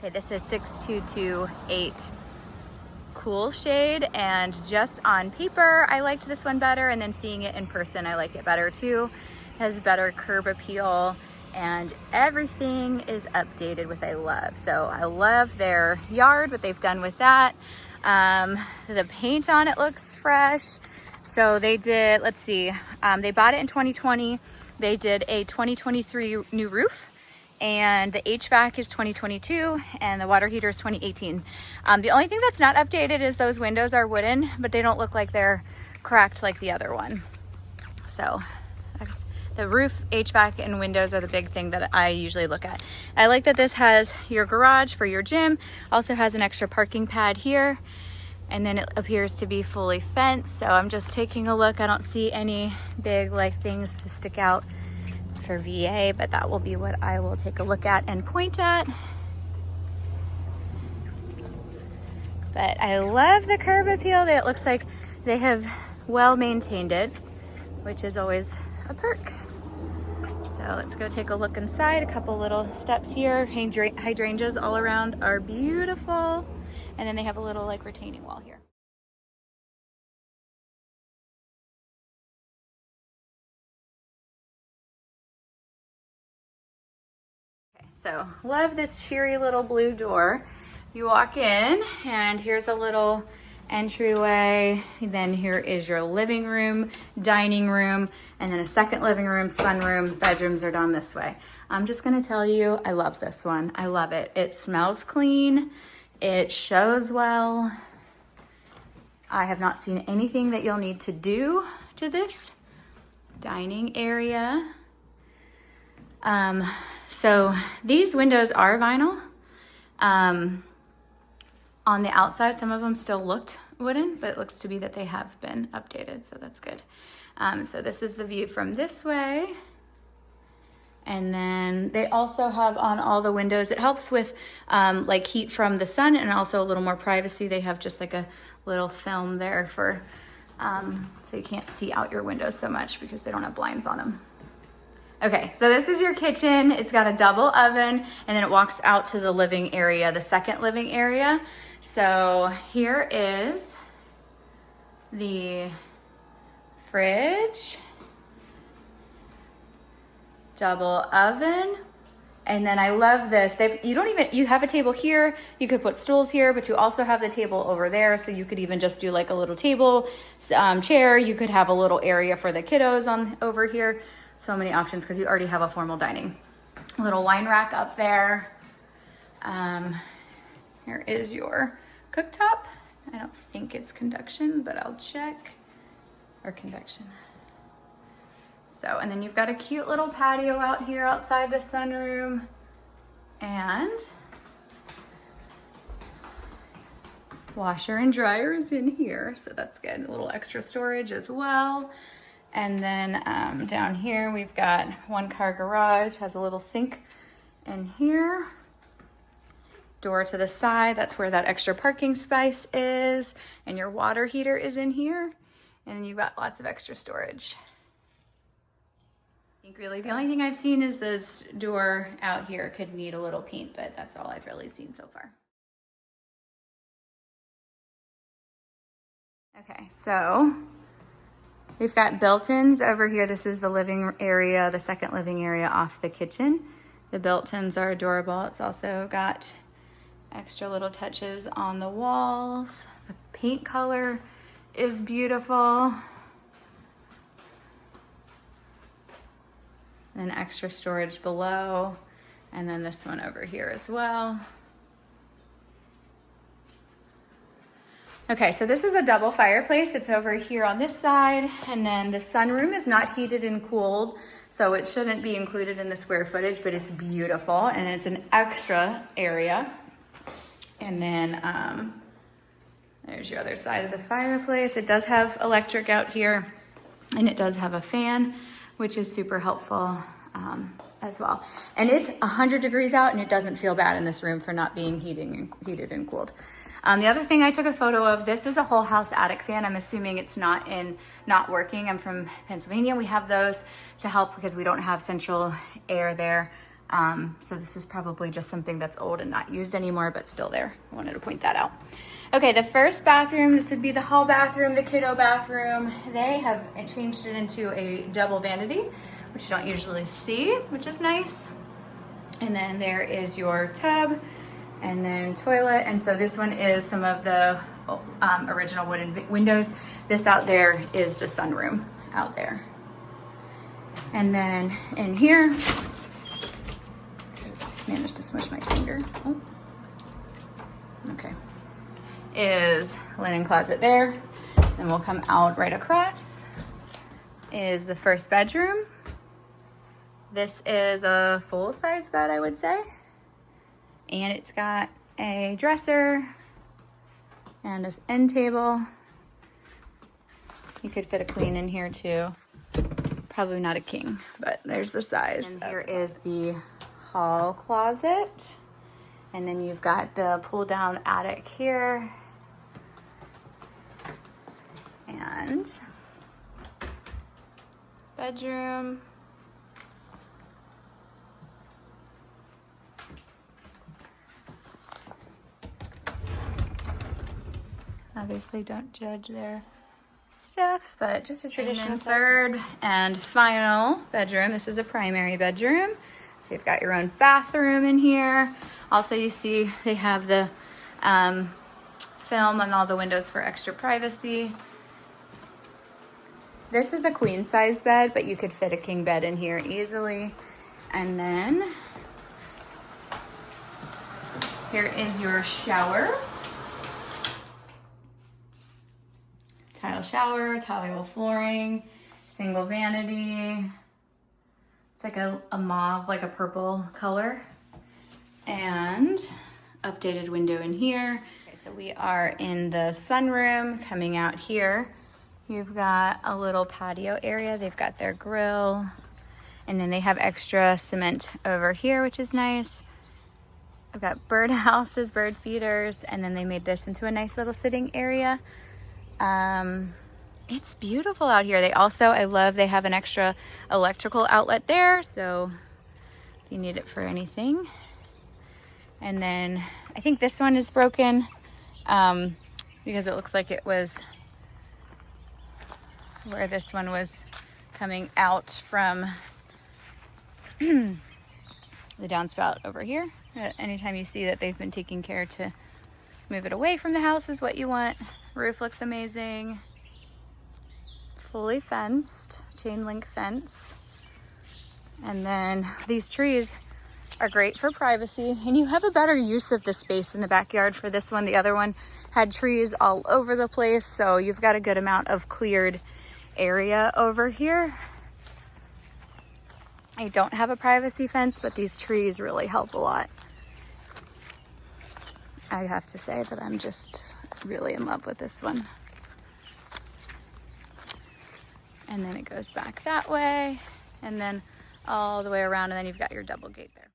Okay, this is 6228 Cool Shade, and just on paper, I liked this one better, and then seeing it in person, I like it better too. It has better curb appeal, and everything is updated, which I love. So I love their yard, what they've done with that. The paint on it looks fresh. So they did, let's see, they bought it in 2020. They did a 2023 new roof, and the HVAC is 2022, and the water heater is 2018. The only thing that's not updated is those windows are wooden, but they don't look like they're cracked like the other one. So the roof, HVAC, and windows are the big thing that I usually look at. I like that this has your garage for your gym, also has an extra parking pad here, and then it appears to be fully fenced. So I'm just taking a look. I don't see any big like things to stick out for VA, but that will be what I will take a look at and point at. But I love the curb appeal. It looks like they have well maintained it, which is always a perk. So let's go take a look inside. A couple little steps here. Hydrangeas all around are beautiful. And then they have a little like retaining wall here. Okay, so love this cheery little blue door. You walk in and here's a little entryway. Then here is your living room, dining room, and then a second living room, sunroom. Bedrooms are down this way. I'm just gonna tell you, I love this one. I love it. It smells clean. It shows well. I have not seen anything that you'll need to do to this dining area. So these windows are vinyl. On the outside, some of them still looked wooden, but it looks to be that they have been updated, so that's good. So this is the view from this way. And then they also have on all the windows, it helps with like heat from the sun and also a little more privacy. They have just like a little film there for, so you can't see out your windows so much because they don't have blinds on them. Okay, so this is your kitchen. It's got a double oven, and then it walks out to the living area, the second living area. So here is the fridge, double oven, and then I love this. You have a table here, you could put stools here, but you also have the table over there, so you could even just do like a little table, chair. You could have a little area for the kiddos on over here. So many options because you already have a formal dining. A little wine rack up there. Here is your cooktop. I don't think it's conduction, but I'll check. Or convection. So, and then you've got a cute little patio out here outside the sunroom. And washer and dryer is in here, so that's good. A little extra storage as well. And then down here, we've got one car garage, has a little sink in here. Door to the side, that's where that extra parking space is. And your water heater is in here. And then you've got lots of extra storage. I think really the only thing I've seen is this door out here could need a little paint, but that's all I've really seen so far. Okay, so we've got built-ins over here. This is the living area, the second living area off the kitchen. The built-ins are adorable. It's also got extra little touches on the walls. The paint color is beautiful. Then extra storage below. And then this one over here as well. Okay, so this is a double fireplace. It's over here on this side, and then the sunroom is not heated and cooled, so it shouldn't be included in the square footage, but it's beautiful, and it's an extra area. And then there's your other side of the fireplace. It does have electric out here, and it does have a fan, which is super helpful as well. And it's 100 degrees out, and it doesn't feel bad in this room for not being heated and cooled. The other thing I took a photo of, this is a whole house attic fan. I'm assuming it's not working. I'm from Pennsylvania. We have those to help because we don't have central air there. So this is probably just something that's old and not used anymore, but still there. I wanted to point that out. Okay, the first bathroom, this would be the hall bathroom, the kiddo bathroom. They have changed it into a double vanity, which you don't usually see, which is nice. And then there is your tub and then toilet. And so this one is some of the original wooden windows. This out there is the sunroom out there. And then in here, just managed to smush my finger. Oh. Okay. Is linen closet there. Then we'll come out right across. Is the first bedroom. This is a full-size bed, I would say. And it's got a dresser and this end table. You could fit a queen in here too. Probably not a king, but there's the size. And here is the hall closet. And then you've got the pull-down attic here. And bedroom. Obviously don't judge their stuff, but just a traditional third and final bedroom. This is a primary bedroom. So you've got your own bathroom in here. Also you see they have the film on all the windows for extra privacy. This is a queen size bed, but you could fit a king bed in here easily. And then here is your shower. Tile shower, tile flooring, single vanity. It's like a mauve, like a purple color. And updated window in here. Okay, so we are in the sunroom. Coming out here, you've got a little patio area. They've got their grill. And then they have extra cement over here, which is nice. I've got bird houses, bird feeders, and then they made this into a nice little sitting area. It's beautiful out here. They also, I love, they have an extra electrical outlet there, so if you need it for anything. And then I think this one is broken because it looks like it was where this one was coming out from the downspout over here. Anytime you see that they've been taking care to move it away from the house is what you want. Roof looks amazing. Fully fenced, chain link fence. And then these trees are great for privacy, and you have a better use of the space in the backyard for this one. The other one had trees all over the place, so you've got a good amount of cleared area over here. I don't have a privacy fence, but these trees really help a lot. I have to say that I'm just really in love with this one. And then it goes back that way, and then all the way around, and then you've got your double gate there.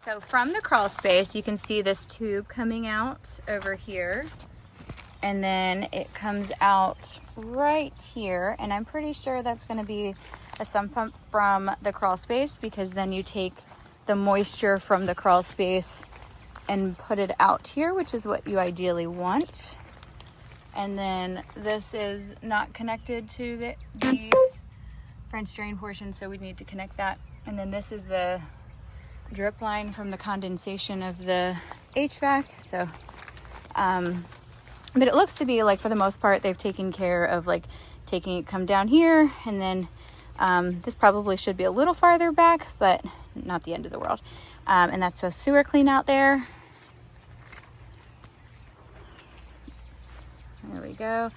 So from the crawl space, you can see this tube coming out over here. And then it comes out right here. And I'm pretty sure that's gonna be a sump pump from the crawl space, because then you take the moisture from the crawl space and put it out here, which is what you ideally want. And then this is not connected to the French drain portion, so we need to connect that. And then this is the drip line from the condensation of the HVAC. So, but it looks to be like, for the most part, they've taken care of like taking it come down here, and then this probably should be a little farther back, but not the end of the world. And that's a sewer clean out there. There we go.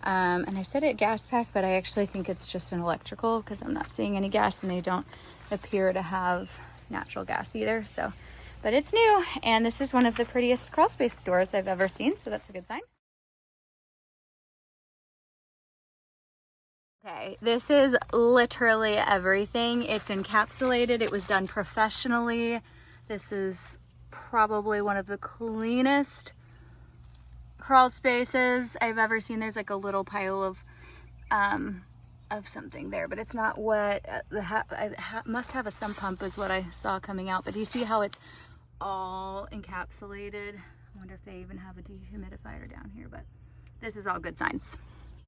And I said it gas pack, but I actually think it's just an electrical, because I'm not seeing any gas, and they don't appear to have natural gas either. So, but it's new, and this is one of the prettiest crawl space doors I've ever seen, so that's a good sign. Okay, this is literally everything. It's encapsulated. It was done professionally. This is probably one of the cleanest crawl spaces I've ever seen. There's like a little pile of something there, but it's not wet. Must have a sump pump is what I saw coming out. But do you see how it's all encapsulated? I wonder if they even have a dehumidifier down here, but this is all good signs.